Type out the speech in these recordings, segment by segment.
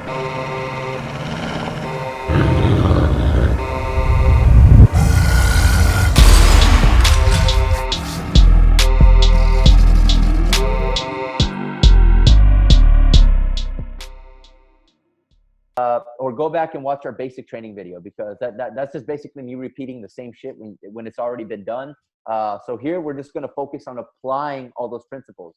Or go back and watch our basic training video, because that's just basically me repeating the same shit when it's already been done. So here we're just going to focus on applying all those principles.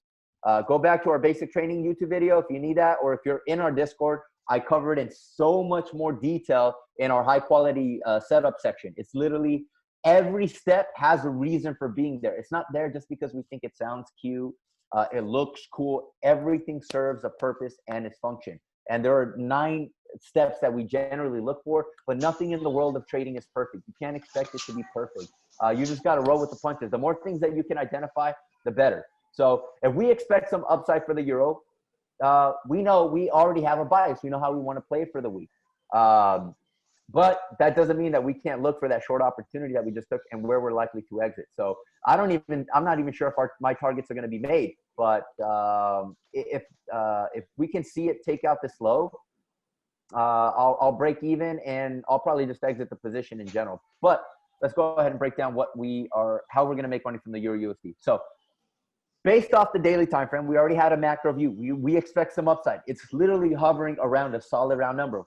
Go back to our basic training YouTube video if you need that, or if you're in our Discord, I cover it in so much more detail in our high quality setup section. It's literally every step has a reason for being there. It's not there just because we think it sounds cute. It looks cool. Everything serves a purpose and its function. And there are 9 steps that we generally look for, but nothing in the world of trading is perfect. You can't expect it to be perfect. You just got to roll with the punches. The more things that you can identify, the better. So if we expect some upside for the euro, we know we already have a bias. We know how we want to play for the week. But that doesn't mean that we can't look for that short opportunity that we just took and where we're likely to exit. So I'm not even sure if my targets are going to be made, but if we can see it take out this low, I'll break even, and I'll probably just exit the position in general. But let's go ahead and break down how we're going to make money from the Euro USD. So based off the daily time frame, we already had a macro view. We expect some upside. It's literally hovering around a solid round number.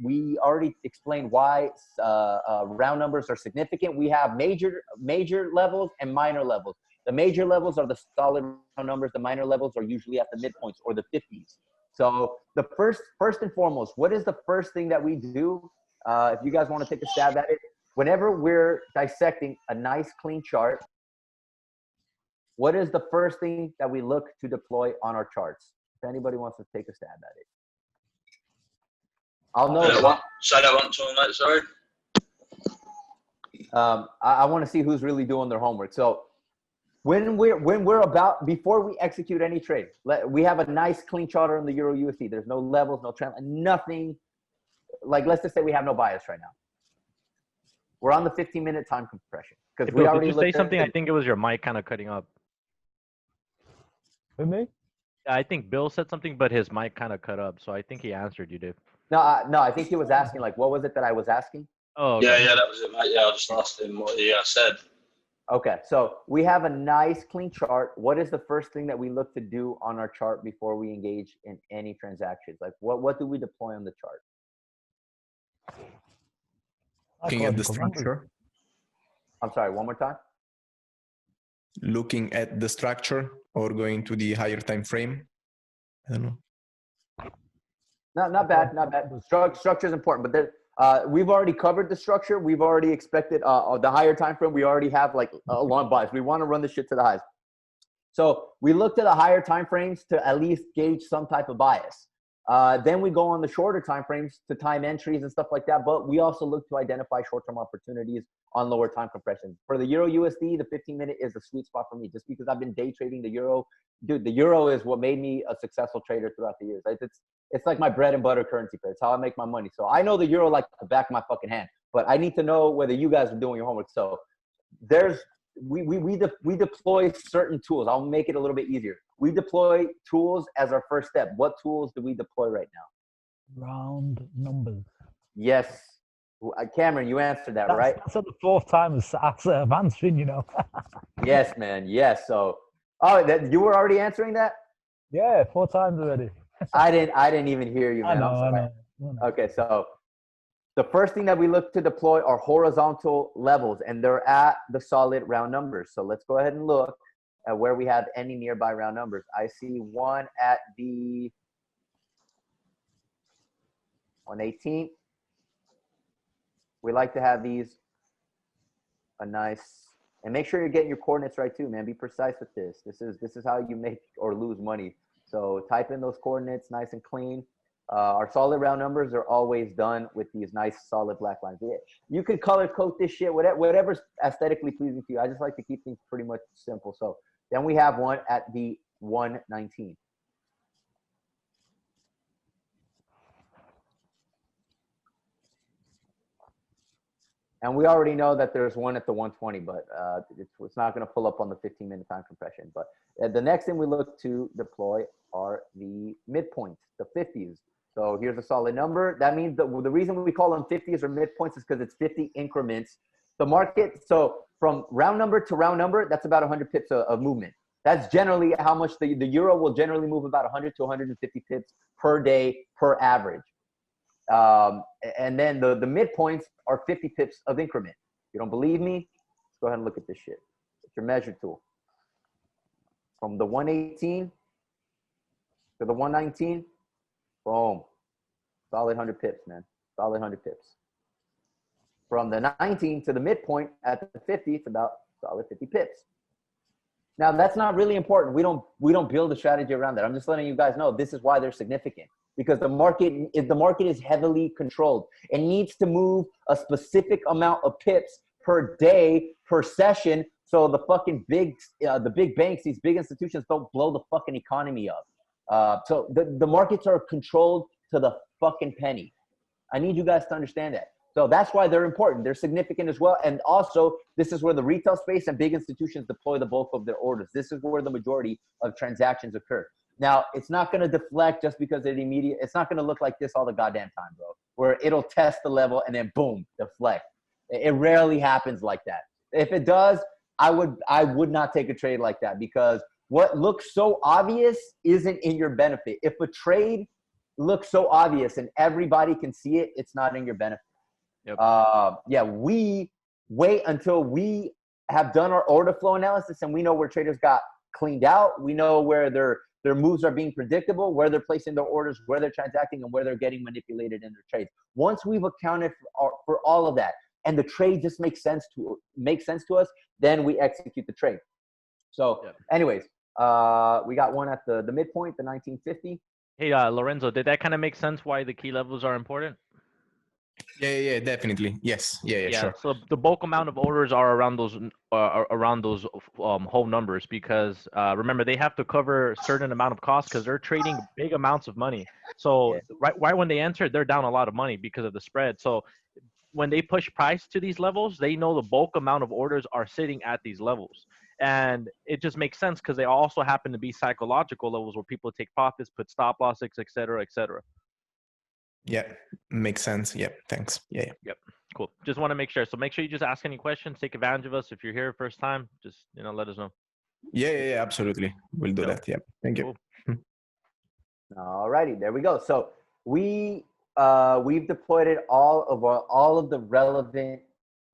We already explained why round numbers are significant. We have major levels and minor levels. The major levels are the solid round numbers. The minor levels are usually at the midpoints or the 50s. So the first and foremost, what is the first thing that we do? If you guys want to take a stab at it, whenever we're dissecting a nice clean chart, what is the first thing that we look to deploy on our charts? If anybody wants to take a stab at it. I'll know. Say that one to mate, sorry. I want to see who's really doing their homework. So before we execute any trade, we have a nice clean chart on the Euro USD. There's no levels, no trend, nothing. Like, let's just say we have no bias right now. We're on the 15-minute time compression. Hey, Bill, did you say something? I think it was your mic kind of cutting up. With me? Yeah, I think Bill said something, but his mic kind of cut up. So I think he answered you, Dave. No, I think he was asking, like, what was it that I was asking? Oh, okay. Yeah, that was it, mate. Yeah, I just asked him what he said. Okay, so we have a nice clean chart. What is the first thing that we look to do on our chart before we engage in any transactions? Like, what do we deploy on the chart? Looking at the structure. I'm sorry, one more time. Looking at the structure or going to the higher time frame. I don't know. Not bad. Structure is important, but we've already covered the structure. We've already expected the higher time frame. We already have like a long bias. We want to run the shit to the highs. So we looked at the higher time frames to at least gauge some type of bias. Then we go on the shorter time frames to time entries and stuff like that. But we also look to identify short-term opportunities on lower time compression. For the Euro USD, the 15-minute is the sweet spot for me, just because I've been day trading the Euro. Dude, the Euro is what made me a successful trader throughout the years. It's like my bread and butter currency pair. It's how I make my money. So I know the Euro like the back of my fucking hand, but I need to know whether you guys are doing your homework. So we deploy certain tools. I'll make it a little bit easier. We deploy tools as our first step. What tools do we deploy right now? Round numbers. Yes. Cameron, you answered that, right? That's the 4th time I'm answering, you know. Yes, man. Yes. So, you were already answering that? Yeah, 4 times already. I didn't even hear you, man. I know. Okay, so the first thing that we look to deploy are horizontal levels, and they're at the solid round numbers. So let's go ahead and look at where we have any nearby round numbers. I see one at the 118. We like to have these a nice, and make sure you're getting your coordinates right too, man. Be precise with this. This is how you make or lose money. So type in those coordinates nice and clean. Our solid round numbers are always done with these nice solid black lines. Yeah. You can color code this shit, whatever's aesthetically pleasing to you. I just like to keep things pretty much simple. So then we have one at the 119. And we already know that there's one at the 120, but it's not going to pull up on the 15-minute time compression. But the next thing we look to deploy are the midpoints, the 50s. So here's a solid number. That means the reason we call them 50s or midpoints is because it's 50 increments. The market, so from round number to round number, that's about 100 pips of movement. That's generally how much the euro will generally move, about 100 to 150 pips per day per average. And then the midpoints are 50 pips of increment. If you don't believe me, let's go ahead and look at this shit. It's your measure tool. From the 118 to the 119, boom. Solid 100 pips, man. Solid 100 pips. From the 19 to the midpoint at the 50, it's about solid 50 pips. Now, that's not really important. We don't build a strategy around that. I'm just letting you guys know this is why they're significant. Because the market is heavily controlled. It needs to move a specific amount of pips per day, per session, so the fucking big banks, these big institutions don't blow the fucking economy up. So the markets are controlled to the fucking penny. I need you guys to understand that. So that's why they're important. They're significant as well. And also, this is where the retail space and big institutions deploy the bulk of their orders. This is where the majority of transactions occur. Now, it's not going to deflect just because it's not going to look like this all the goddamn time, bro, where it'll test the level and then boom, deflect. It rarely happens like that. If it does, I would not take a trade like that, because what looks so obvious isn't in your benefit. If a trade looks so obvious and everybody can see it, it's not in your benefit. Yep. Yeah, we wait until we have done our order flow analysis and we know where traders got cleaned out. We know where their moves are being predictable, where they're placing their orders, where they're transacting, and where they're getting manipulated in their trades. Once we've accounted for all of that, and the trade just makes sense to us, then we execute the trade. So, anyways, we got one at the midpoint, the 1950. Hey, Lorenzo, did that kind of make sense why the key levels are important? Yeah, definitely. Yes. Yeah, sure. So the bulk amount of orders are around those whole numbers, because remember, they have to cover a certain amount of costs because they're trading big amounts of money. So right when they enter, they're down a lot of money because of the spread. So when they push price to these levels, they know the bulk amount of orders are sitting at these levels. And it just makes sense because they also happen to be psychological levels where people take profits, put stop losses, et cetera, et cetera. Yeah, makes sense. Yeah, thanks. Yeah. Yep. Cool. Just want to make sure. So make sure you just ask any questions. Take advantage of us. If you're here first time, just let us know. Yeah, absolutely. We'll do that. Yeah. Thank you. Cool. All righty, there we go. So we've deployed it all of the relevant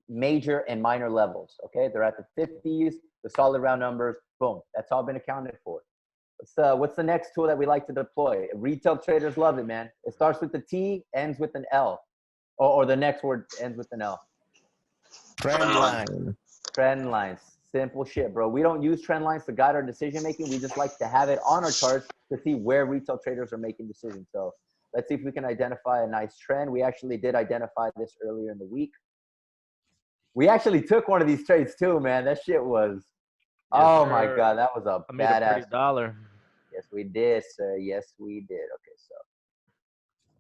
major and minor levels. Okay, they're at the 50s, the solid round numbers. Boom, that's all been accounted for. What's the next tool that we like to deploy? Retail traders love it, man. It starts with the T, ends with an L, or the next word ends with an L. Trend line. Trend lines. Simple shit, bro. We don't use trend lines to guide our decision making. We just like to have it on our charts to see where retail traders are making decisions. So let's see if we can identify a nice trend. We actually did identify this earlier in the week. We actually took one of these trades too, man. That shit was, oh my God, that was a badass $1. Yes, we did, sir. Yes, we did. Okay,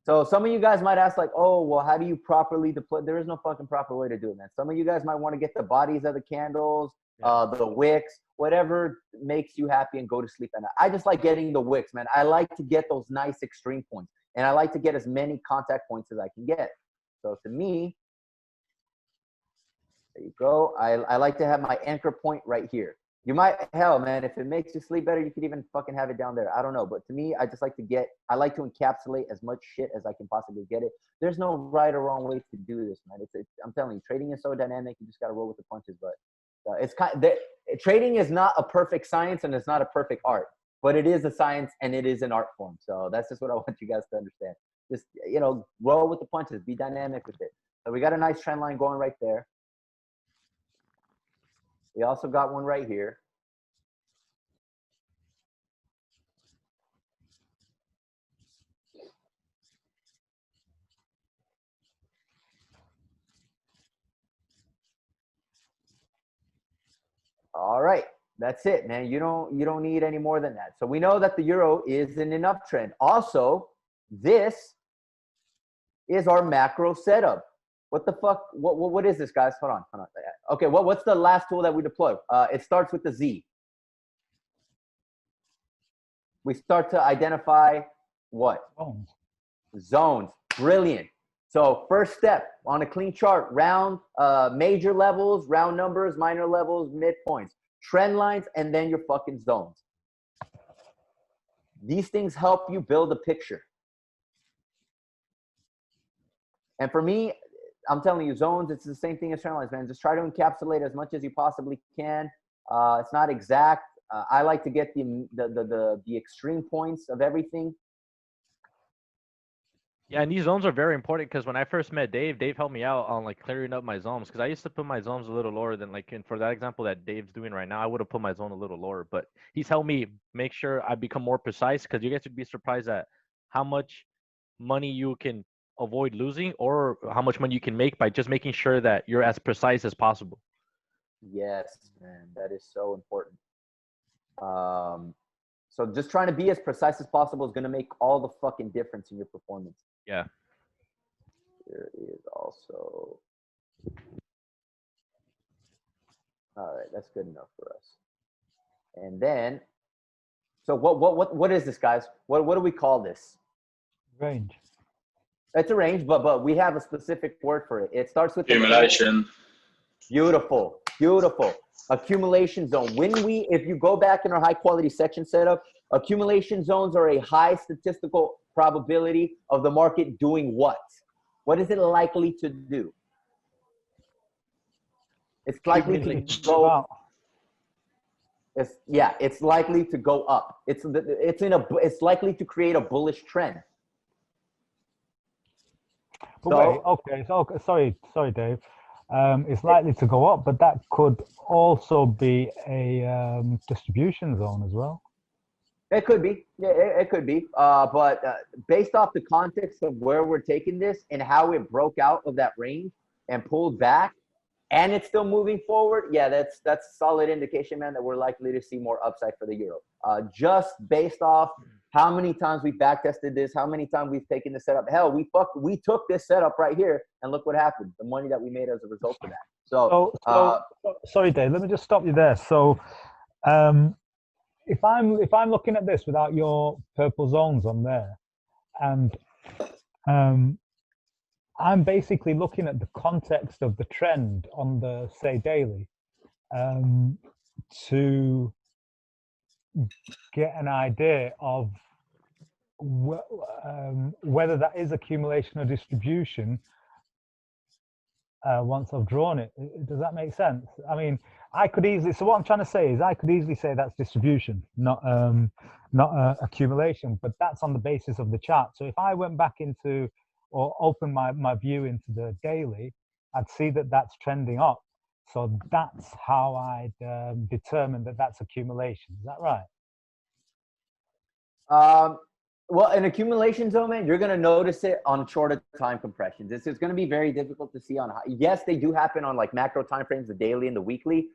so some of you guys might ask, like, oh, well, how do you properly deploy? There is no fucking proper way to do it, man. Some of you guys might want to get the bodies of the candles, the wicks, whatever makes you happy, and go to sleep at night. I just like getting the wicks, man. I like to get those nice extreme points, and I like to get as many contact points as I can get. So to me, there you go. I like to have my anchor point right here. You might, hell, man, if it makes you sleep better, you could even fucking have it down there. I don't know. But to me, I just like to I like to encapsulate as much shit as I can possibly get it. There's no right or wrong way to do this, man. I'm telling you, trading is so dynamic. You just got to roll with the punches. But trading is not a perfect science, and it's not a perfect art. But it is a science, and it is an art form. So that's just what I want you guys to understand. Just, roll with the punches. Be dynamic with it. So we got a nice trend line going right there. We also got one right here. All right, that's it, man. You don't need any more than that. So we know that the euro is in an uptrend. Also, this is our macro setup. What the fuck? What is this, guys? Hold on. Okay, what's the last tool that we deploy? It starts with the Z. We start to identify what? zones, brilliant. So first step on a clean chart, round major levels, round numbers, minor levels, midpoints, trend lines, and then your fucking zones. These things help you build a picture. And for me, I'm telling you, zones, it's the same thing as trend lines, man. Just try to encapsulate as much as you possibly can. It's not exact. I like to get the extreme points of everything. Yeah, and these zones are very important because when I first met Dave helped me out on like clearing up my zones because I used to put my zones a little lower than like, and for that example that Dave's doing right now, I would have put my zone a little lower, but he's helped me make sure I become more precise because you guys would be surprised at how much money you can avoid losing or how much money you can make by just making sure that you're as precise as possible. Yes, man, that is so important. So just trying to be as precise as possible is going to make all the fucking difference in your performance. Yeah. There is also. All right, that's good enough for us. And then, so what is this, guys? What do we call this? Range. It's a range, but we have a specific word for it. It starts with Accumulation. Beautiful, beautiful. Accumulation zone. If you go back in our high quality section setup, accumulation zones are a high statistical probability of the market doing what? What is it likely to do? It's likely to go. It's likely to go up. It's likely to create a bullish trend. But wait, okay, so sorry, Dave. It's likely to go up, but that could also be a distribution zone as well. It could be. Yeah, it could be. But based off the context of where we're taking this and how it broke out of that range and pulled back, and it's still moving forward, yeah, that's a solid indication, man, that we're likely to see more upside for the euro. Just based off how many times we backtested this, how many times we've taken the setup. Hell, we took this setup right here, and look what happened. The money that we made as a result of that. So sorry, Dave. Let me just stop you there. So, if I'm looking at this without your purple zones on there, and I'm basically looking at the context of the trend on the, say, daily, to get an idea of whether that is accumulation or distribution once I've drawn it. Does that make sense? I mean, I could easily, so what I'm trying to say is I could easily say that's distribution, not accumulation, but that's on the basis of the chart. So if I went back into or open my view into the daily, I'd see that that's trending up. So that's how I'd determine that that's accumulation. Is that right? Well, an accumulation zone, man, you're going to notice it on shorter time compressions. This is going to be very difficult to see on high. Yes, they do happen on like macro time frames, the daily and the weekly.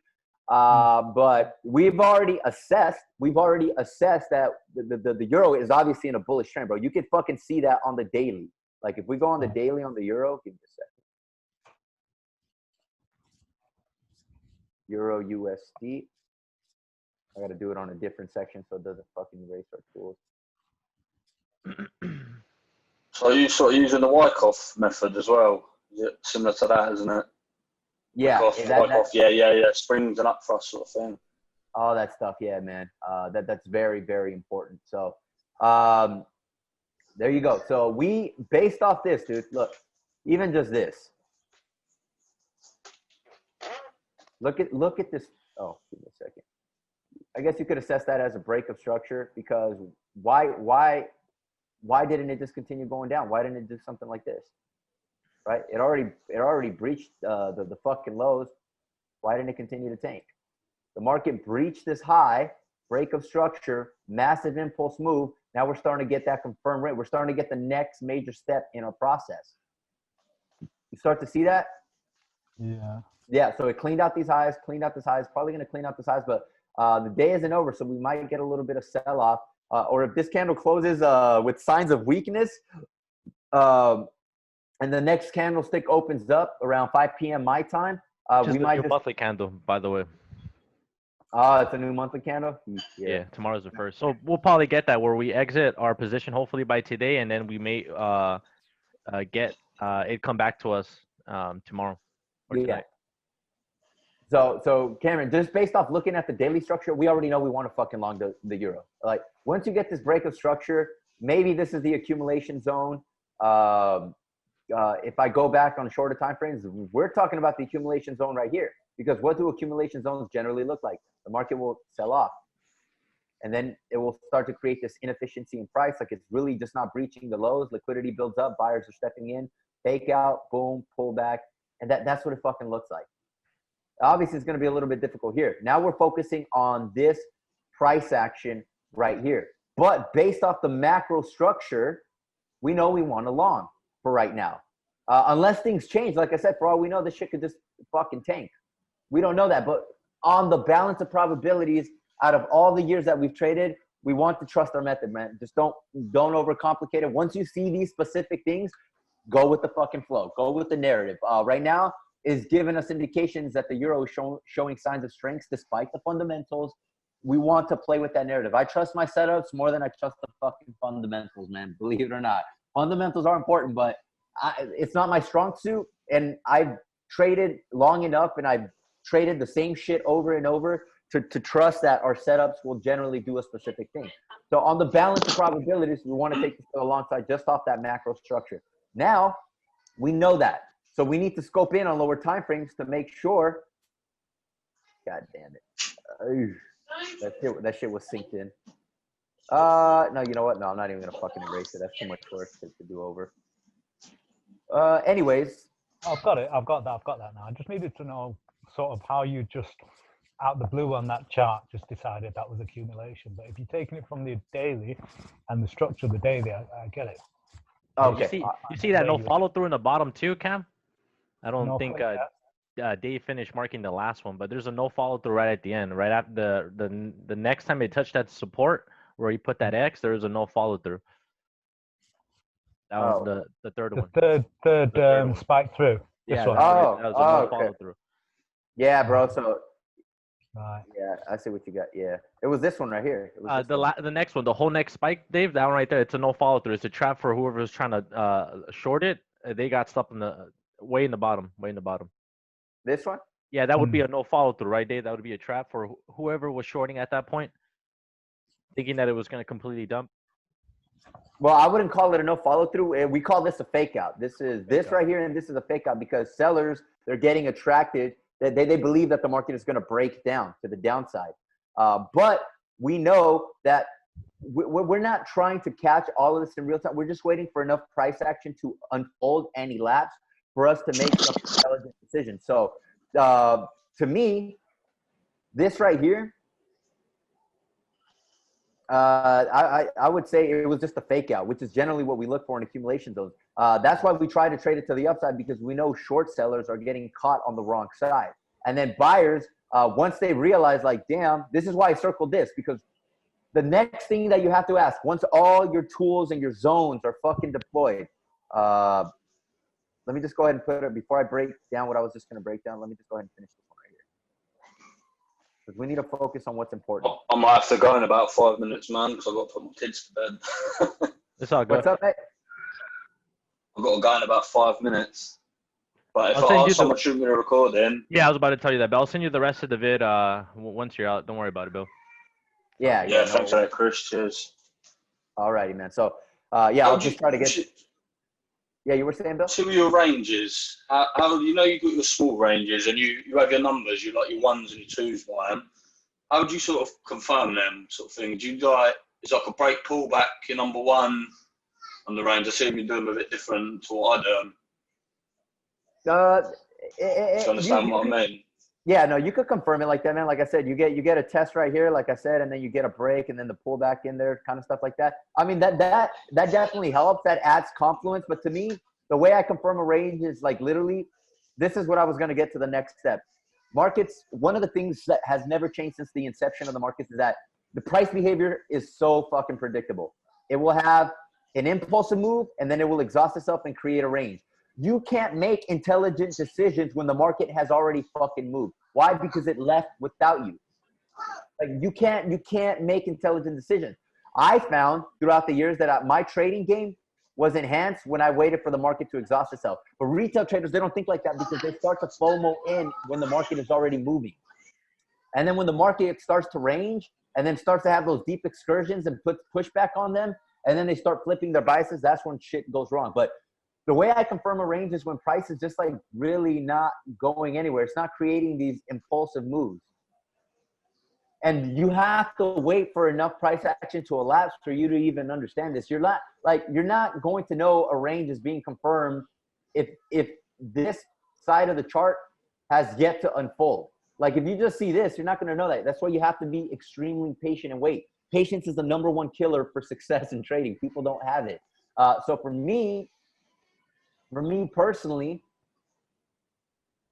But we've already assessed that the euro is obviously in a bullish trend, bro. You could fucking see that on the daily. Like if we go on the daily on the euro, give me a second. Euro USD. I got to do it on a different section so it doesn't fucking erase our tools. So are you sort of using the Wyckoff method as well? Is it similar to that, isn't it? Yeah. Wyckoff, yeah. Springs and up thrust sort of thing. All that stuff, yeah, man. That's very, very important. So there you go. So we, based off this, dude, look, even just this. Look at this. Oh, give me a second. I guess you could assess that as a break of structure because why didn't it just continue going down? Why didn't it do something like this? Right? It already breached the fucking lows. Why didn't it continue to tank? The market breached this high, break of structure, massive impulse move. Now we're starting to get that confirmed rate. We're starting to get the next major step in our process. You start to see that? Yeah. Yeah, so it cleaned out these highs, probably going to clean out this highs, but the day isn't over, so we might get a little bit of sell-off. Or if this candle closes with signs of weakness, and the next candlestick opens up around 5 p.m. my time, we might your monthly candle, by the way. It's a new monthly candle. Yeah, tomorrow's the first. So we'll probably get that where we exit our position hopefully by today, and then we may get it come back to us tomorrow or Yeah. tonight. So Cameron, just based off looking at the daily structure, we already know we want to fucking long the euro. Like once you get this break of structure, maybe this is the accumulation zone. If I go back on shorter time frames, we're talking about the accumulation zone right here. Because what do accumulation zones generally look like? The market will sell off. And then it will start to create this inefficiency in price. Like it's really just not breaching the lows. Liquidity builds up. Buyers are stepping in. Fake out. Boom. Pull back. And that's what it fucking looks like. Obviously, it's going to be a little bit difficult here. Now we're focusing on this price action right here. But based off the macro structure, we know we want a long for right now. Unless things change, like I said, for all we know, this shit could just fucking tank. We don't know that. But on the balance of probabilities, out of all the years that we've traded, we want to trust our method, man. Just don't overcomplicate it. Once you see these specific things, go with the fucking flow. Go with the narrative. Right now is giving us indications that the euro is showing signs of strength despite the fundamentals. We want to play with that narrative. I trust my setups more than I trust the fucking fundamentals, man. Believe it or not. Fundamentals are important, but it's not my strong suit. And I've traded long enough and I've traded the same shit over and over to trust that our setups will generally do a specific thing. So on the balance of probabilities, we want to take this alongside just off that macro structure. Now, we know that. So we need to scope in on lower time frames to make sure. God damn it. That shit was synced in. No, you know what? No, I'm not even going to fucking erase it. That's too much work to do over. Anyways. I've got it. I've got that now. I just needed to know sort of how you just out the blue on that chart just decided that was accumulation. But if you're taking it from the daily and the structure of the daily, I get it. Okay. You see that no follow through in the bottom too, Cam? I don't think Dave finished marking the last one, but there's a no follow through right at the end. Right after the next time they touched that support where he put that X, there was a no follow through. That was the third one. The third spike through. Yeah. That was a no follow through. Yeah, bro. So. Right. Yeah, I see what you got. Yeah, it was this one right here. It was the next one, the whole next spike, Dave, that one right there. It's a no follow through. It's a trap for whoever's trying to short it. They got stuff in the way in the bottom. This one? Yeah, that would be a no follow through, right, Dave? That would be a trap for whoever was shorting at that point, thinking that it was going to completely dump. Well, I wouldn't call it a no follow through. We call this a fake out. This is right here, and this is a fake out because sellers, they're getting attracted. They believe that the market is going to break down to the downside. But we know that we're not trying to catch all of this in real time. We're just waiting for enough price action to unfold and elapse for us to make some intelligent decisions. So to me, this right here, I would say it was just a fake out, which is generally what we look for in accumulation zones. That's why we try to trade it to the upside because we know short sellers are getting caught on the wrong side. And then buyers, once they realize like, damn, this is why I circled this because the next thing that you have to ask, once all your tools and your zones are fucking deployed, let me just go ahead and put it before I break down what I was just going to break down. Let me just go ahead and finish this one right here. Because we need to focus on what's important. I might have to go in about 5 minutes, man, because I've got to put my kids to bed. It's all good. What's up, mate? I've got to go in about 5 minutes. But if I ask someone to shoot me a recording. Yeah, I was about to tell you that, but I'll send you the rest of the vid once you're out. Don't worry about it, Bill. Yeah, thanks for that, Chris. Cheers. Alrighty, man. So, I'll just try to get. Yeah, you were saying, Bill? Some of your ranges, how you know you've got your small ranges and you have your numbers, you like your ones and your twos by them. How do you sort of confirm them sort of thing? Do you like, it's like a break pullback, your number one on the range? I assume you're doing a bit different to what I do. Do you understand what I mean? Yeah, no, you could confirm it like that, man. Like I said, you get a test right here, like I said, and then you get a break and then the pullback in there, kind of stuff like that. I mean, that definitely helps. That adds confluence. But to me, the way I confirm a range is like literally, this is what I was going to get to the next step. Markets, one of the things that has never changed since the inception of the markets is that the price behavior is so fucking predictable. It will have an impulsive move and then it will exhaust itself and create a range. You can't make intelligent decisions when the market has already fucking moved. Why? Because it left without you. Like you can't make intelligent decisions. I found throughout the years that my trading game was enhanced when I waited for the market to exhaust itself. But retail traders, they don't think like that because they start to FOMO in when the market is already moving. And then when the market starts to range and then starts to have those deep excursions and put pushback on them, and then they start flipping their biases, that's when shit goes wrong. But the way I confirm a range is when price is just like really not going anywhere. It's not creating these impulsive moves. And you have to wait for enough price action to elapse for you to even understand this. You're not going to know a range is being confirmed if this side of the chart has yet to unfold. Like if you just see this, you're not going to know that. That's why you have to be extremely patient and wait. Patience is the #1 killer for success in trading. People don't have it. So for me personally,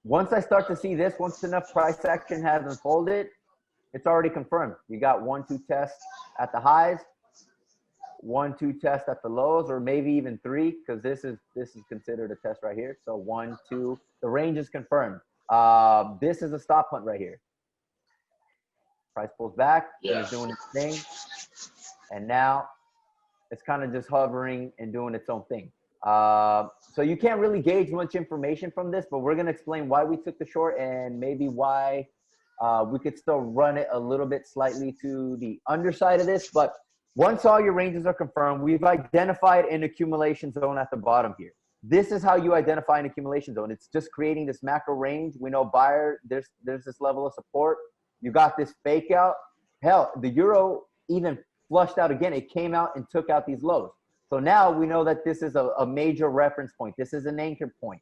once I start to see this, once enough price action has unfolded, it's already confirmed. You got 1-2 tests at the highs, 1-2 test at the lows, or maybe even 3, because this is considered a test right here. So 1, 2, the range is confirmed. This is a stop hunt right here. Price pulls back, and it's doing its thing, and now it's kind of just hovering and doing its own thing. So you can't really gauge much information from this, but we're going to explain why we took the short and maybe why we could still run it a little bit slightly to the underside of this. But once all your ranges are confirmed, we've identified an accumulation zone at the bottom here. This is how you identify an accumulation zone. It's just creating this macro range. We know buyer, there's this level of support. You got this fake out. Hell, the euro even flushed out again. It came out and took out these lows. So now we know that this is a major reference point. This is an anchor point.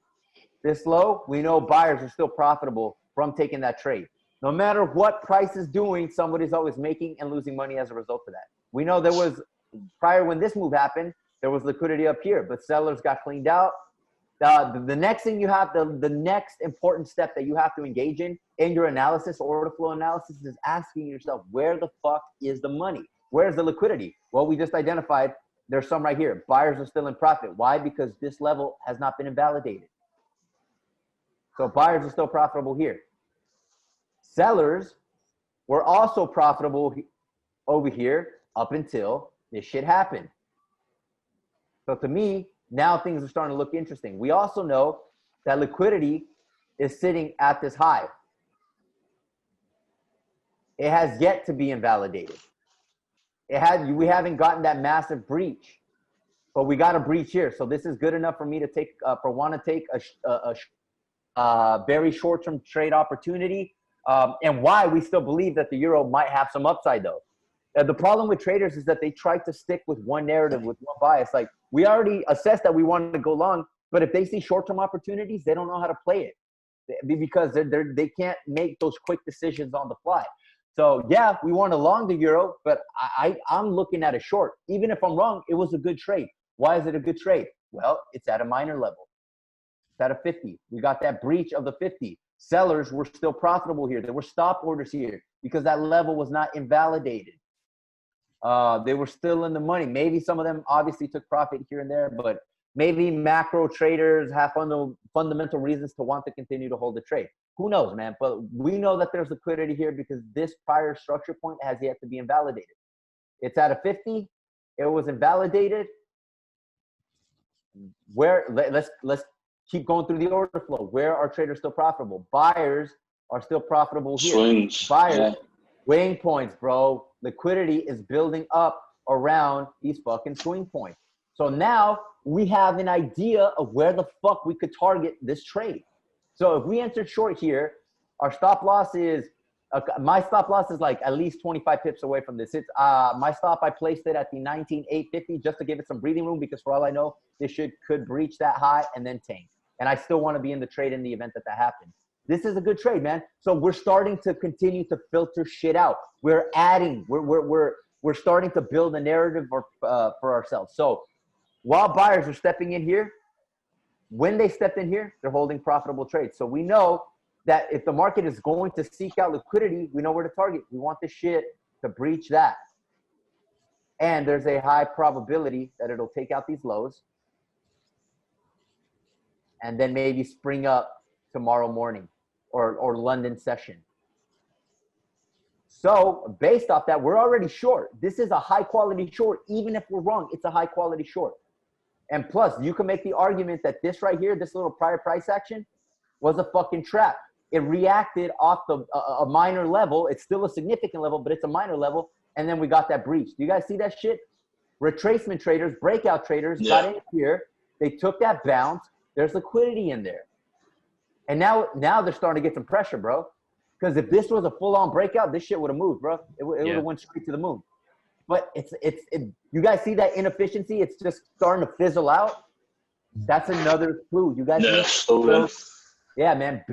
This low, we know buyers are still profitable from taking that trade. No matter what price is doing, somebody's always making and losing money as a result of that. We know there was, prior when this move happened, there was liquidity up here, but sellers got cleaned out. The next thing you have, the next important step that you have to engage in your analysis, order flow analysis, is asking yourself, where the fuck is the money? Where's the liquidity? Well, we just identified there's some right here. Buyers are still in profit. Why? Because this level has not been invalidated. So buyers are still profitable here. Sellers were also profitable over here up until this shit happened. So to me, now things are starting to look interesting. We also know that liquidity is sitting at this high. It has yet to be invalidated. We haven't gotten that massive breach, but we got a breach here. So this is good enough for me to take, want to take a very short-term trade opportunity. And why we still believe that the euro might have some upside though. The problem with traders is that they try to stick with one narrative, with one bias. Like we already assessed that we want to go long, but if they see short-term opportunities, they don't know how to play it because they can't make those quick decisions on the fly. So yeah, we want to long the euro, but I'm looking at a short. Even if I'm wrong, it was a good trade. Why is it a good trade? Well, it's at a minor level. It's at a 50. We got that breach of the 50. Sellers were still profitable here. There were stop orders here because that level was not invalidated. They were still in the money. Maybe some of them obviously took profit here and there, but maybe macro traders have fundamental reasons to want to continue to hold the trade. Who knows, man? But we know that there's liquidity here because this prior structure point has yet to be invalidated. It's at a 50. It was invalidated. Let's keep going through the order flow. Where are traders still profitable? Buyers are still profitable here. Swings. Buyers, weighing points, bro. Liquidity is building up around these fucking swing points. So now we have an idea of where the fuck we could target this trade. So if we entered short here, our stop loss is, my stop loss is like at least 25 pips away from this. It's my stop, I placed it at the 19,850 just to give it some breathing room because for all I know, this could breach that high and then tank. And I still want to be in the trade in the event that happens. This is a good trade, man. So we're starting to continue to filter shit out. We're adding, we're starting to build a narrative for ourselves. So while buyers are stepping in here, when they stepped in here, they're holding profitable trades. So we know that if the market is going to seek out liquidity, we know where to target. We want the shit to breach that. And there's a high probability that it'll take out these lows and then maybe spring up tomorrow morning or London session. So based off that, we're already short. This is a high quality short. Even if we're wrong, it's a high quality short. And plus, you can make the argument that this right here, this little prior price action, was a fucking trap. It reacted off a minor level. It's still a significant level, but it's a minor level. And then we got that breach. Do you guys see that shit? Retracement traders, breakout traders got in here. They took that bounce. There's liquidity in there. And now they're starting to get some pressure, bro. Because if this was a full-on breakout, this shit would have moved, bro. It would have went straight to the moon. But you guys see that inefficiency? It's just starting to fizzle out. That's another clue. You guys yeah, man.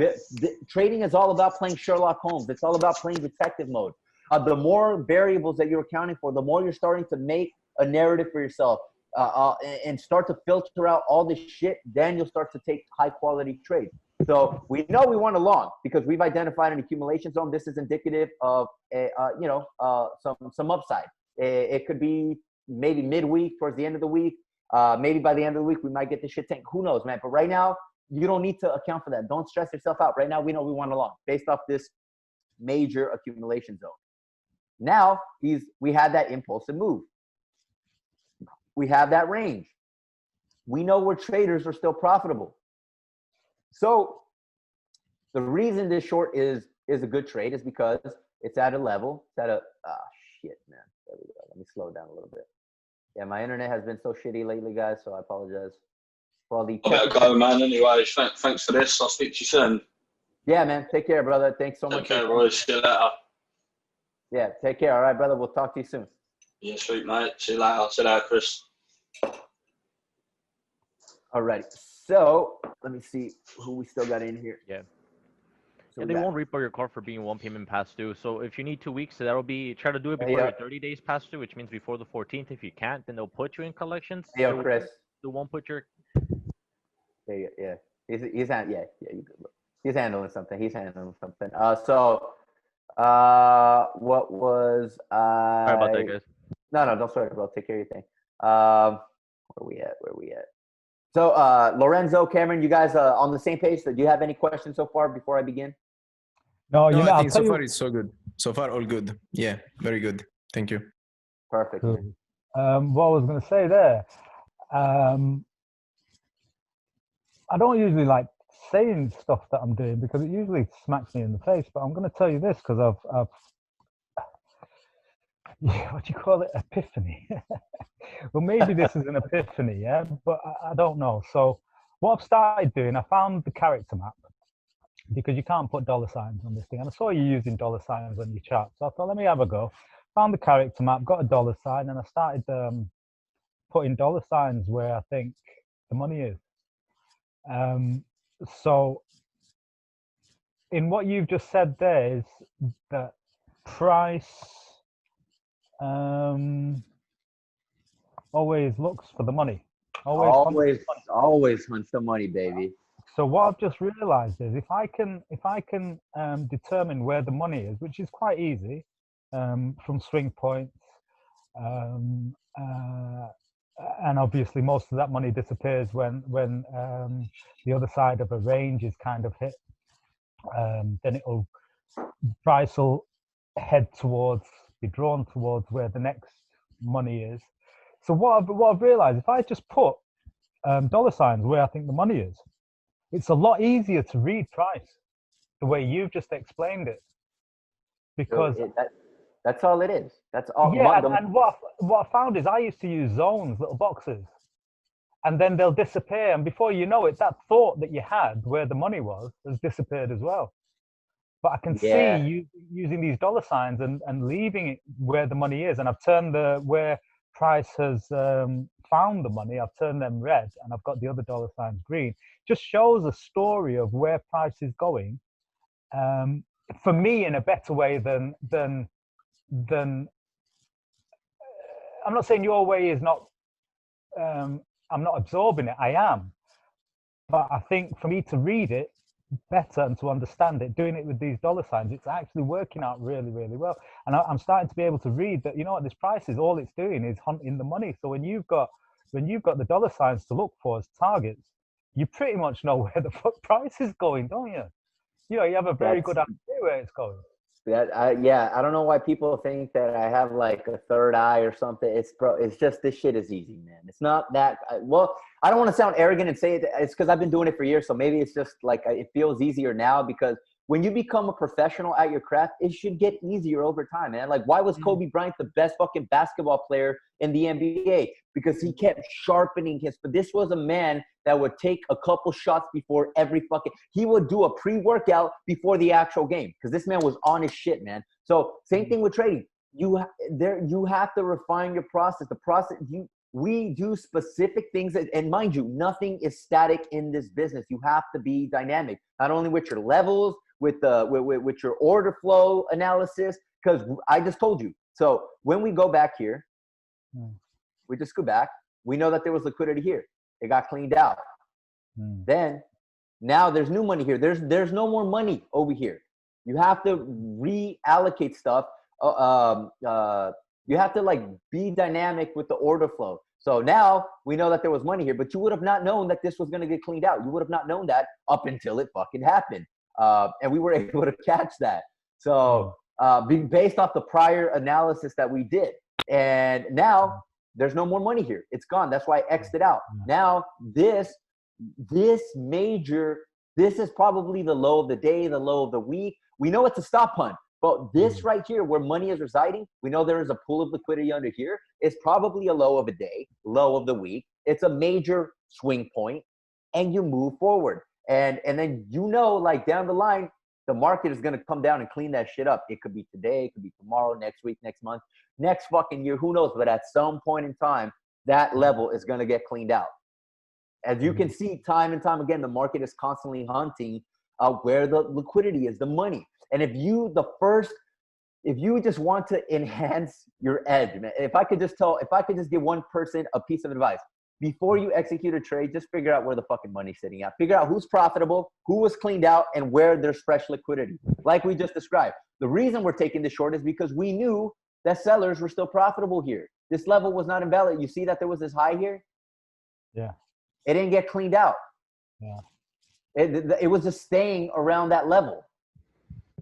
Trading is all about playing Sherlock Holmes. It's all about playing detective mode. The more variables that you're accounting for, the more you're starting to make a narrative for yourself and start to filter out all this shit, then you'll start to take high-quality trades. So we know we want a long because we've identified an accumulation zone. This is indicative of some upside. It could be maybe midweek, towards the end of the week. Maybe by the end of the week, we might get this shit tanked. Who knows, man? But right now, you don't need to account for that. Don't stress yourself out. Right now, we know we want a long based off this major accumulation zone. Now, we had that impulsive move. We have that range. We know where traders are still profitable. So the reason this short is a good trade is because it's at a level. It's at a shit, man. There we go. Let me slow down a little bit. Yeah, my internet has been so shitty lately, guys. So I apologize for all the. I better go, man. Anyway, thanks for this. I'll speak to you soon. Yeah, man. Take care, brother. Thanks so much. Okay, bro. See you later. Yeah, take care. All right, brother. We'll talk to you soon. Yeah, sweet, mate. See you later. See you later, Chris. All right. So let me see who we still got in here. Yeah. So And they won't report your car for being one payment past due. So if you need 2 weeks, that'll be try to do it before your 30 days past due, which means before the 14th. If you can't, then they'll put you in collections. Hey, yo, Chris. They won't put your. Yeah. He's you good. He's handling something. What was Sorry about that, guys. No, don't sweat, bro. Take care of your thing. Where we at? So, Lorenzo, Cameron, you guys on the same page? So do you have any questions so far before I begin? No, I think so far it's so good. So far, all good. Yeah, very good. Thank you. Perfect. What I was going to say there, I don't usually like saying stuff that I'm doing because it usually smacks me in the face. But I'm going to tell you this because I've what do you call it? Epiphany. Well, maybe this is an epiphany, yeah, but I don't know. So what I've started doing, I found the character map because you can't put dollar signs on this thing. And I saw you using dollar signs on your chart. So I thought, let me have a go. Found the character map, got a dollar sign, and I started putting dollar signs where I think the money is. So in what you've just said there is that price always looks for the money. Always hunts the money, baby. So what I've just realized is if I can determine where the money is, which is quite easy from swing points, and obviously most of that money disappears when the other side of a range is kind of hit. Then price will be drawn towards where the next money is. So what I've realized, if I just put dollar signs where I think the money is, it's a lot easier to read price the way you've just explained it. Because that's all it is. That's all. Yeah, and what I found is I used to use zones, little boxes, and then they'll disappear. And before you know it, that thought that you had where the money was has disappeared as well. But I can see you using these dollar signs and leaving it where the money is. And I've turned where price has found the money, I've turned them red, and I've got the other dollar signs green. Just shows a story of where price is going. For me, in a better way than I'm not saying your way is not. I'm not absorbing it. I am, but I think for me to read it better and to understand it, doing it with these dollar signs, it's actually working out really, really well. And I'm starting to be able to read that. You know what this price is? All it's doing is hunting the money. So when you've got the dollar signs to look for as targets, you pretty much know where the fuck price is going, don't you? You know, you have a very good idea where it's going. Yeah, I don't know why people think that I have like a third eye or something. It's just this shit is easy, man. It's not that well. I don't want to sound arrogant and say it. It's because I've been doing it for years, so maybe it's just like it feels easier now. Because when you become a professional at your craft, it should get easier over time, man. Like, why was Kobe Bryant the best fucking basketball player in the NBA? Because he kept sharpening his. But this was a man that would take a couple shots before every fucking. He would do a pre-workout before the actual game because this man was on his shit, man. So same thing with trading. You have to refine your process. The process we do specific things, and mind you, nothing is static in this business. You have to be dynamic, not only with your levels, with your order flow analysis. Because I just told you. So when we go back here, we just go back. We know that there was liquidity here. It got cleaned out. Then now there's new money here. There's no more money over here. You have to reallocate stuff. You have to like be dynamic with the order flow. So now we know that there was money here, but you would have not known that this was going to get cleaned out. You would have not known that up until it fucking happened. And we were able to catch that. So based off the prior analysis that we did. And now there's no more money here. It's gone. That's why I X'd it out. Now this is probably the low of the day, the low of the week. We know it's a stop hunt. But this right here, where money is residing, we know there is a pool of liquidity under here. It's probably a low of a day, low of the week. It's a major swing point, and you move forward. And then like down the line, the market is going to come down and clean that shit up. It could be today, it could be tomorrow, next week, next month, next fucking year. Who knows? But at some point in time, that level is going to get cleaned out. As you can see, time and time again, the market is constantly hunting where the liquidity is, the money. And if you just want to enhance your edge, man, if I could just give one person a piece of advice, before you execute a trade, just figure out where the fucking money's sitting at. Figure out who's profitable, who was cleaned out, and where there's fresh liquidity. Like we just described. The reason we're taking this short is because we knew that sellers were still profitable here. This level was not invalid. You see that there was this high here? Yeah. It didn't get cleaned out. Yeah. It was just staying around that level.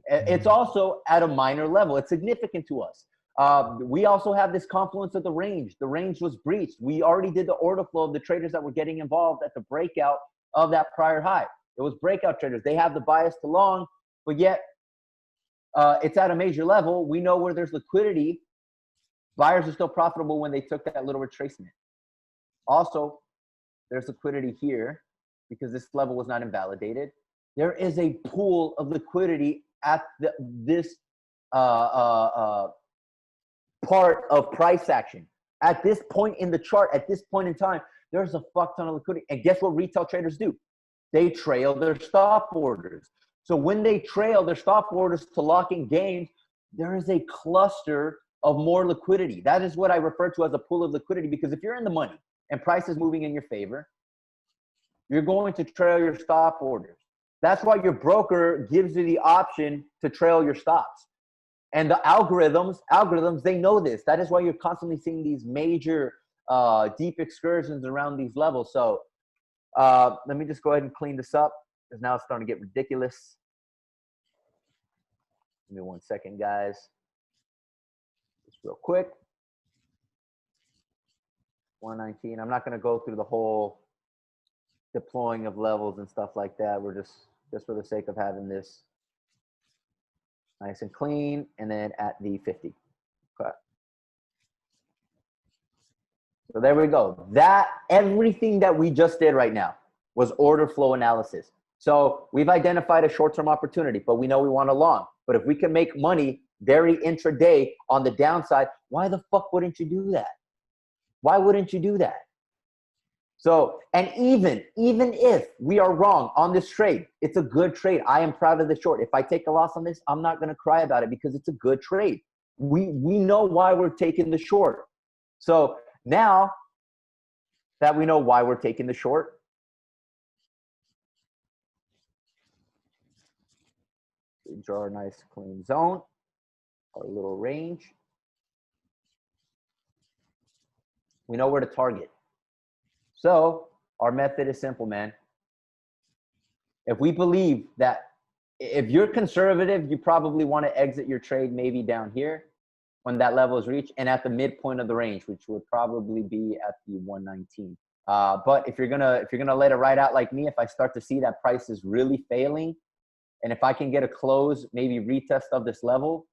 It's also at a minor level. It's significant to us. We also have this confluence of the range. The range was breached. We already did the order flow of the traders that were getting involved at the breakout of that prior high. It was breakout traders. They have the bias to long, but yet it's at a major level. We know where there's liquidity. Buyers are still profitable when they took that little retracement. Also, there's liquidity here because this level was not invalidated. There is a pool of liquidity at this part of price action. At this point in the chart, at this point in time, there's a fuck ton of liquidity. And guess what retail traders do? They trail their stop orders. So when they trail their stop orders to lock in gains, there is a cluster of more liquidity. That is what I refer to as a pool of liquidity, because if you're in the money and price is moving in your favor, you're going to trail your stop orders. That's why your broker gives you the option to trail your stops. And the algorithms, they know this. That is why you're constantly seeing these major deep excursions around these levels. So let me just go ahead and clean this up, because now it's starting to get ridiculous. Give me 1 second, guys. Just real quick. 119. I'm not going to go through the whole deploying of levels and stuff like that. We're just for the sake of having this nice and clean, and then at the 50. Okay. So there we go. That everything that we just did right now was order flow analysis. So we've identified a short-term opportunity, but we know we want a long. But if we can make money very intraday on the downside, why the fuck wouldn't you do that? Why wouldn't you do that? So, and even if we are wrong on this trade, it's a good trade. I am proud of the short. If I take a loss on this, I'm not going to cry about it, because it's a good trade. We know why we're taking the short. So now that we know why we're taking the short, we draw a nice clean zone, our little range. We know where to target. So our method is simple, man. If we believe that if you're conservative, you probably want to exit your trade maybe down here when that level is reached and at the midpoint of the range, which would probably be at the 119. But if you're gonna let it ride out like me, if I start to see that price is really failing, and if I can get a close, maybe retest of this level,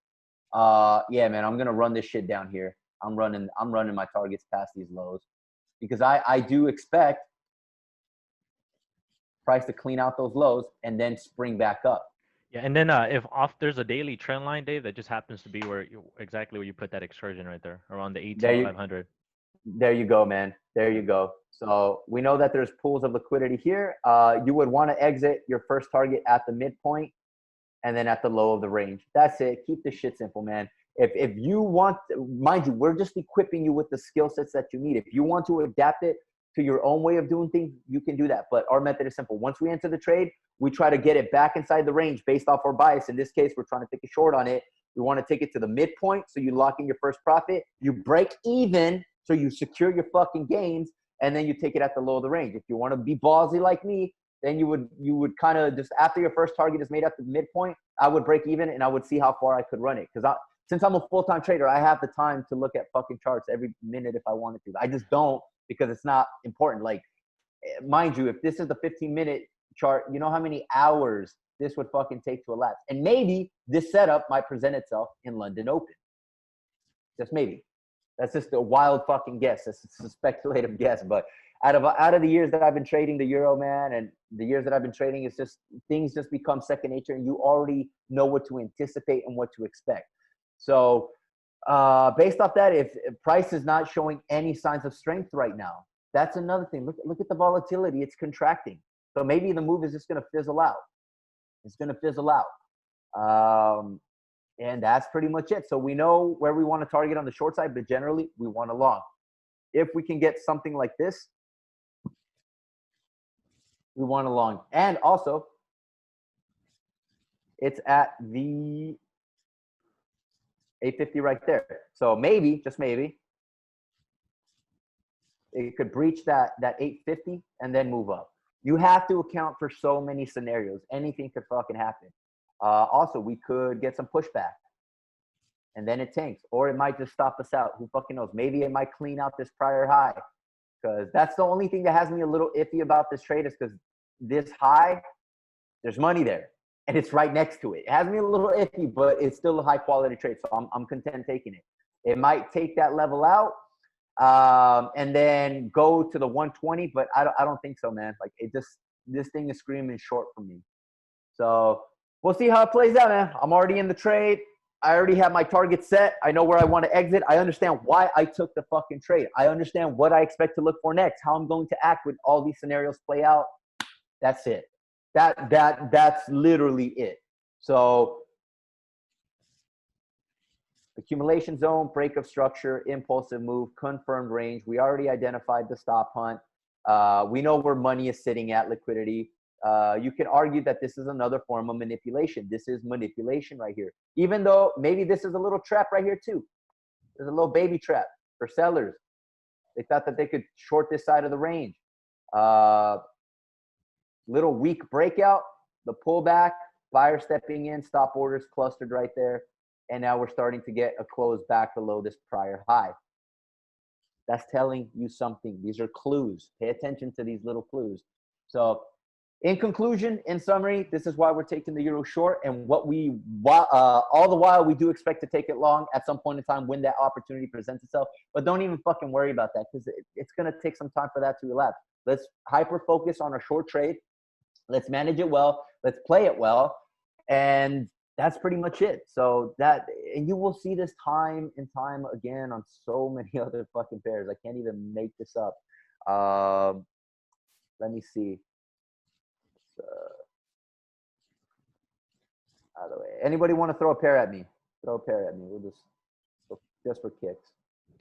yeah, man, I'm gonna run this shit down here. I'm running my targets past these lows because I do expect price to clean out those lows and then spring back up. Yeah, and then if there's a daily trend line, Dave, that just happens to be exactly where you put that excursion right there, around the 18,500. There you go, man. There you go. So we know that there's pools of liquidity here. You would want to exit your first target at the midpoint and then at the low of the range. That's it. Keep the shit simple, man. If you want, mind you, we're just equipping you with the skill sets that you need. If you want to adapt it to your own way of doing things, you can do that. But our method is simple. Once we enter the trade, we try to get it back inside the range based off our bias. In this case, we're trying to take a short on it. We want to take it to the midpoint, so you lock in your first profit. You break even, so you secure your fucking gains, and then you take it at the low of the range. If you want to be ballsy like me, then you would kind of just, after your first target is made at the midpoint, I would break even and I would see how far I could run it. Because since I'm a full-time trader, I have the time to look at fucking charts every minute if I wanted to. I just don't, because it's not important. Like, mind you, if this is the 15-minute chart, you know how many hours this would fucking take to elapse. And maybe this setup might present itself in London Open. Just maybe. That's just a wild fucking guess. That's a speculative guess. But out of the years that I've been trading the euro, man, and the years that I've been trading, it's just things just become second nature, and you already know what to anticipate and what to expect. So based off that, if price is not showing any signs of strength right now, that's another thing. Look at the volatility. It's contracting. So maybe the move is just going to fizzle out. It's going to fizzle out. And that's pretty much it. So we know where we want to target on the short side, but generally we want a long. If we can get something like this, we want a long. And also, it's at the 850 right there. So maybe, just maybe, it could breach that 850 and then move up. You have to account for so many scenarios. Anything could fucking happen. Also, we could get some pushback and then it tanks, or it might just stop us out. Who fucking knows? Maybe it might clean out this prior high, because that's the only thing that has me a little iffy about this trade, is because this high, there's money there and it's right next to it. It has me a little iffy, but it's still a high quality trade. So I'm content taking it. It might take that level out and then go to the 120, but I don't think so, man. Like, this thing is screaming short for me. So we'll see how it plays out, man. I'm already in the trade. I already have my target set. I know where I want to exit. I understand why I took the fucking trade. I understand what I expect to look for next, how I'm going to act when all these scenarios play out. That's it. That's literally it. So accumulation zone, break of structure, impulsive move, confirmed range. We already identified the stop hunt. We know where money is sitting at, liquidity. You can argue that this is another form of manipulation. This is manipulation right here. Even though maybe this is a little trap right here too. There's a little baby trap for sellers. They thought that they could short this side of the range. Little weak breakout, the pullback, buyer stepping in, stop orders clustered right there. And now we're starting to get a close back below this prior high. That's telling you something. These are clues. Pay attention to these little clues. So in conclusion, in summary, this is why we're taking the euro short, and what all the while we do expect to take it long at some point in time when that opportunity presents itself. But don't even fucking worry about that, because it's going to take some time for that to elapse. Let's hyper focus on our short trade. Let's manage it well. Let's play it well. And that's pretty much it. So and you will see this time and time again on so many other fucking pairs. I can't even make this up. Let me see. Out of the way. Anybody want to throw a pair at me? Throw a pair at me. We'll just for kicks.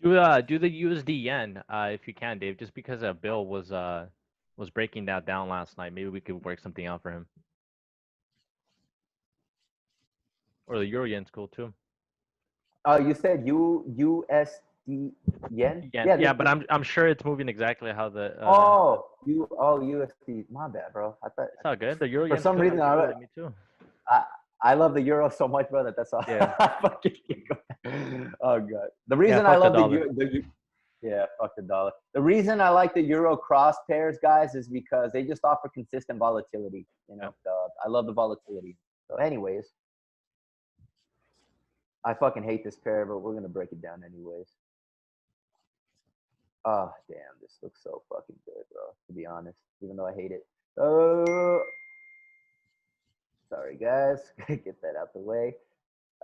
Do the USD yen if you can, Dave. Just because Bill was breaking that down last night. Maybe we could work something out for him. Or the euro yen's cool too. You said USD yen? Yeah, but I'm sure it's moving exactly how the. USD. My bad, bro. I thought it's all good. The euro for some reason me too. I love the euro so much, brother. That's all. Yeah. Oh god. The reason I love yeah, fuck the dollar. The reason I like the euro cross pairs, guys, is because they just offer consistent volatility. You know, I love the volatility. So, anyways, I fucking hate this pair, but we're gonna break it down anyways. Oh damn, this looks so fucking good, bro. To be honest, even though I hate it. Oh, sorry guys, get that out the way.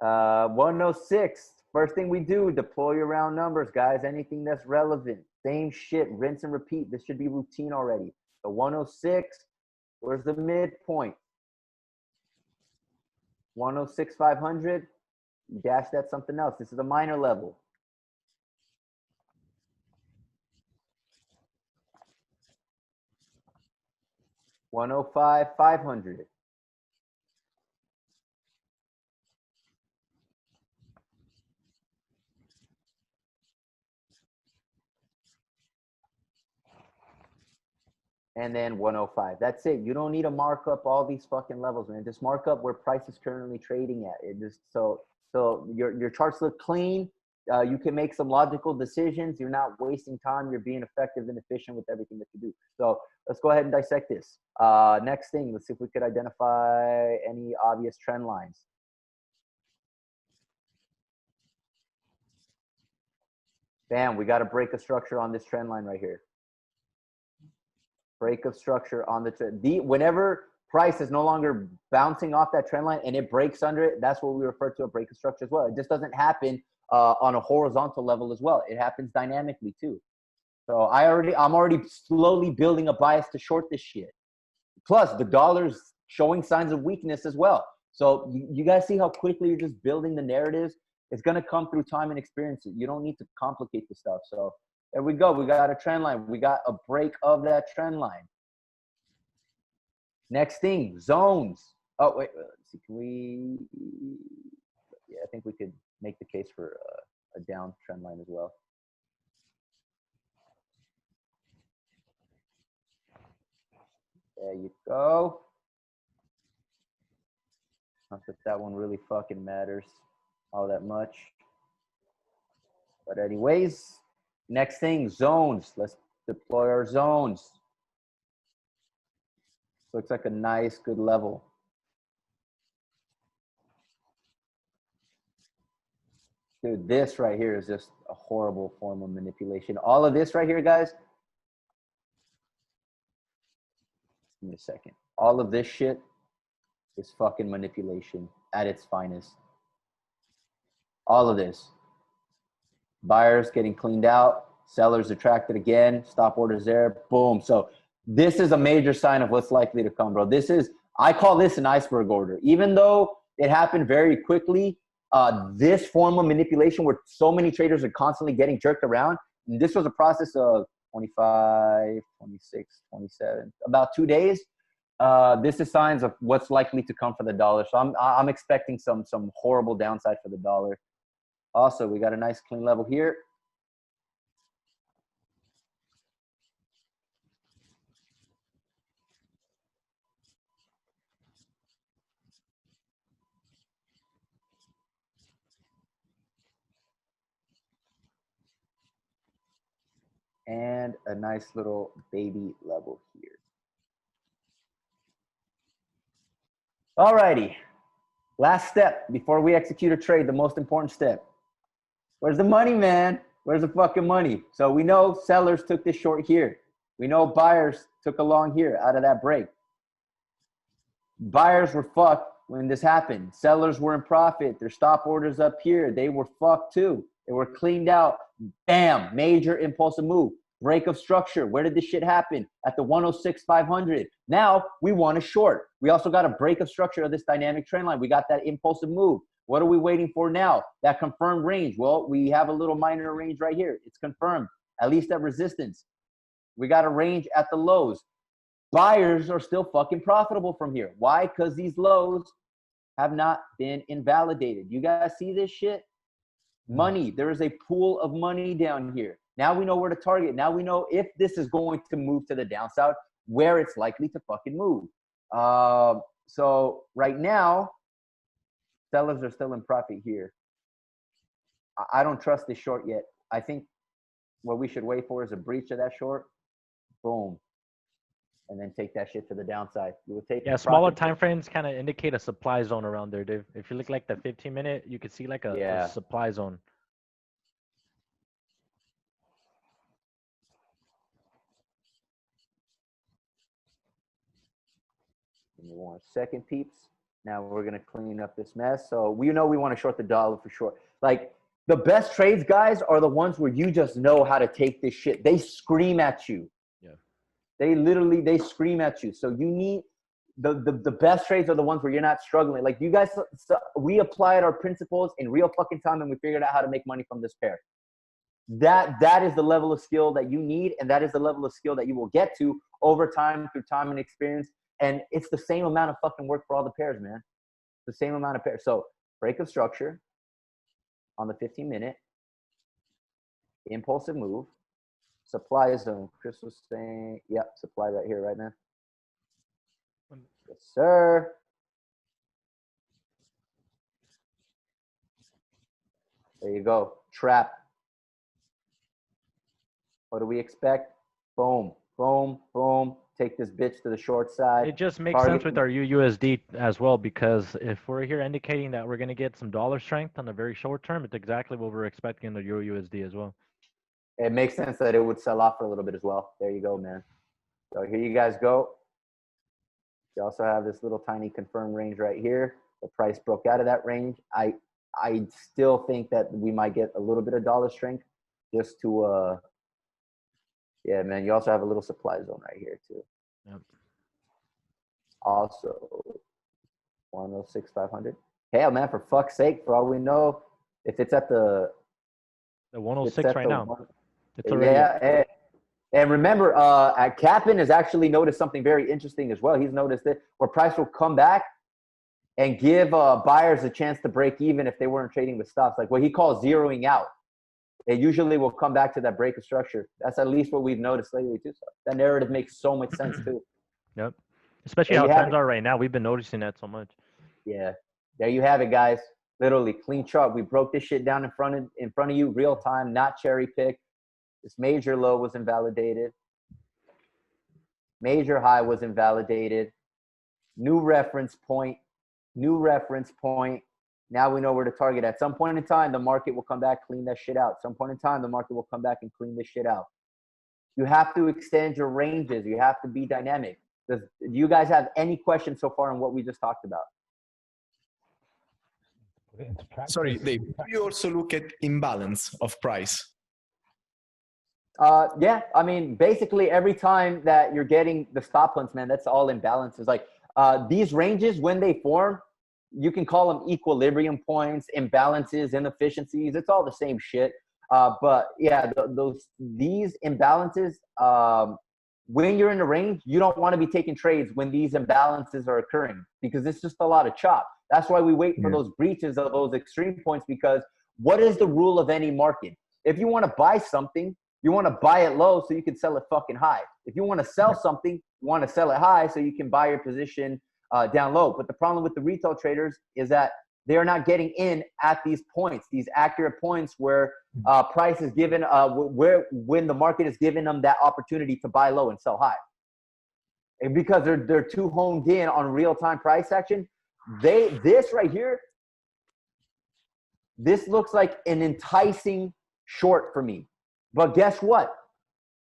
106. First thing we do, deploy your round numbers, guys. Anything that's relevant. Same shit, rinse and repeat. This should be routine already. The 106, where's the midpoint? 106, 500. You dash that something else. This is a minor level. $105, 500. And then 105. That's it. You don't need to mark up all these fucking levels, man. Just mark up where price is currently trading at. It just so your charts look clean. You can make some logical decisions. You're not wasting time. You're being effective and efficient with everything that you do. So let's go ahead and dissect this. Next thing, let's see if we could identify any obvious trend lines. Bam, we got to break a structure on this trend line right here. Break of structure on the trend. Whenever price is no longer bouncing off that trend line and it breaks under it, that's what we refer to a break of structure as well. It just doesn't happen on a horizontal level as well. It happens dynamically too. So I'm already slowly building a bias to short this shit. Plus the dollar's showing signs of weakness as well. So you guys see how quickly you're just building the narratives. It's going to come through time and experience. You don't need to complicate the stuff. So there we go. We got a trend line. We got a break of that trend line. Next thing, zones. Oh, wait. Let's see. Can we? Yeah, I think we could make the case for a down trend line as well. There you go. Not that that one really fucking matters all that much. But anyways, next thing, zones. Let's deploy our zones. Looks like a nice, good level. Dude, this right here is just a horrible form of manipulation. All of this right here, guys. Give me a second. All of this shit is fucking manipulation at its finest. All of this. Buyers getting cleaned out, sellers attracted again, stop orders there, boom. So this is a major sign of what's likely to come, bro. I call this an iceberg order. Even though it happened very quickly, this form of manipulation where so many traders are constantly getting jerked around, and this was a process of 25, 26, 27, about 2 days. This is signs of what's likely to come for the dollar. So I'm expecting some horrible downside for the dollar. Also, we got a nice clean level here. And a nice little baby level here. Alrighty, last step before we execute a trade, the most important step. Where's the money, man? Where's the fucking money? So we know sellers took this short here. We know buyers took a long here out of that break. Buyers were fucked when this happened. Sellers were in profit. Their stop orders up here. They were fucked too. They were cleaned out. Bam, major impulsive move. Break of structure. Where did this shit happen? At the 106, 500. Now we want a short. We also got a break of structure of this dynamic trend line. We got that impulsive move. What are we waiting for now? That confirmed range. Well, we have a little minor range right here. It's confirmed, at least at resistance. We got a range at the lows. Buyers are still fucking profitable from here. Why? Because these lows have not been invalidated. You guys see this shit? Money. There is a pool of money down here. Now we know where to target. Now we know if this is going to move to the downside, where it's likely to fucking move. So right now, sellers are still in profit here. I don't trust this short yet. I think what we should wait for is a breach of that short. Boom. And then take that shit to the downside. You will take smaller time frames kind of indicate a supply zone around there, Dave. If you look like the 15-minute, you could see like a supply zone. Give me 1 second, peeps. Now we're going to clean up this mess. So we know we want to short the dollar for sure. Like, the best trades, guys, are the ones where you just know how to take this shit. They scream at you. Yeah. They scream at you. So you need the best trades are the ones where you're not struggling. Like, you guys, we applied our principles in real fucking time, and we figured out how to make money from this pair. That is the level of skill that you need, and that is the level of skill that you will get to over time through time and experience. And it's the same amount of fucking work for all the pairs, man. The same amount of pairs. So break of structure on the 15-minute, impulsive move, supply zone. Chris was saying, yep, supply right here, right, man? Yes, sir. There you go. Trap. What do we expect? Boom, boom, boom. Take this bitch to the short side. It just makes sense with our UUSD as well, because if we're here indicating that we're going to get some dollar strength on the very short term, it's exactly what we're expecting in the UUSD as well. It makes sense that it would sell off for a little bit as well. There you go, man. So here you guys go. You also have this little tiny confirm range right here. The price broke out of that range. I still think that we might get a little bit of dollar strength just to yeah, man. You also have a little supply zone right here too. Yep. Also 106,500. Hell, man, for fuck's sake, for all we know, if it's at the 106 right now, it's already. Yeah, and remember, Captain has actually noticed something very interesting as well. He's noticed it where price will come back and give buyers a chance to break even if they weren't trading with stops, like what he calls zeroing out. It usually will come back to that break of structure. That's at least what we've noticed lately too. So that narrative makes so much sense too. Yep. Especially how trends are right now. We've been noticing that so much. Yeah. There you have it, guys. Literally clean chart. We broke this shit down in front of you, real time, not cherry pick. This major low was invalidated. Major high was invalidated. New reference point. New reference point. Now we know where to target. At some point in time, the market will come back, clean that shit out. Some point in time, the market will come back and clean this shit out. You have to extend your ranges. You have to be dynamic. Do you guys have any questions so far on what we just talked about? Sorry, Dave, do you also look at imbalance of price? Yeah, I mean, basically every time that you're getting the stop hunts, man, that's all imbalances. Like these ranges, when they form, you can call them equilibrium points, imbalances, inefficiencies. It's all the same shit. But yeah, these imbalances, when you're in the range, you don't want to be taking trades when these imbalances are occurring because it's just a lot of chop. That's why we wait for those breaches of those extreme points, because what is the rule of any market? If you want to buy something, you want to buy it low so you can sell it fucking high. If you want to sell something, you want to sell it high so you can buy your position down low. But the problem with the retail traders is that they are not getting in at these points, these accurate points where price is given, when the market is giving them that opportunity to buy low and sell high. And because they're too honed in on real-time price action, this right here, this looks like an enticing short for me. But guess what?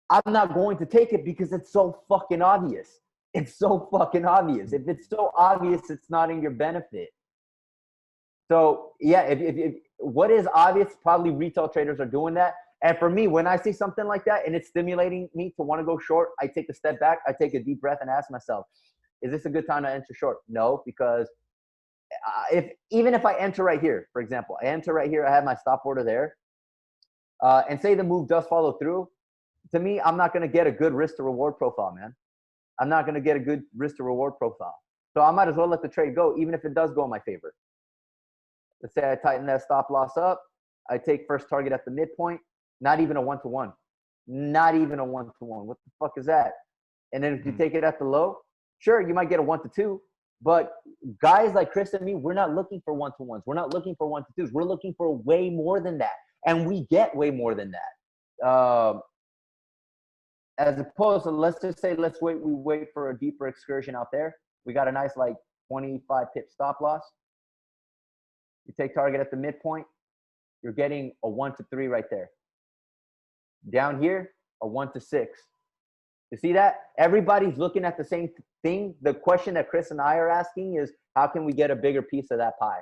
I'm not going to take it because it's so fucking obvious. It's so fucking obvious. If it's so obvious, it's not in your benefit. So yeah, if what is obvious, probably retail traders are doing that. And for me, when I see something like that and it's stimulating me to want to go short, I take a step back, I take a deep breath and ask myself, is this a good time to enter short? No, because even if I enter right here, for example, I enter right here, I have my stop order there, and say the move does follow through, to me, I'm not going to get a good risk to reward profile, man. I'm not going to get a good risk to reward profile. So I might as well let the trade go, even if it does go in my favor. Let's say I tighten that stop loss up. I take first target at the midpoint, not even a 1-to-1. Not even a 1-to-1. What the fuck is that? And then if you take it at the low, sure, you might get a 1-to-2, But guys like Cris and me, we're not looking for one-to-ones. We're not looking for one-to-twos. We're looking for way more than that. And we get way more than that. As opposed to, let's just say, we wait for a deeper excursion out there. We got a nice, like, 25 pip stop loss. You take target at the midpoint, you're getting a 1 to 3 right there. Down here, a 1 to 6. You see that? Everybody's looking at the same thing. The question that Cris and I are asking is, how can we get a bigger piece of that pie?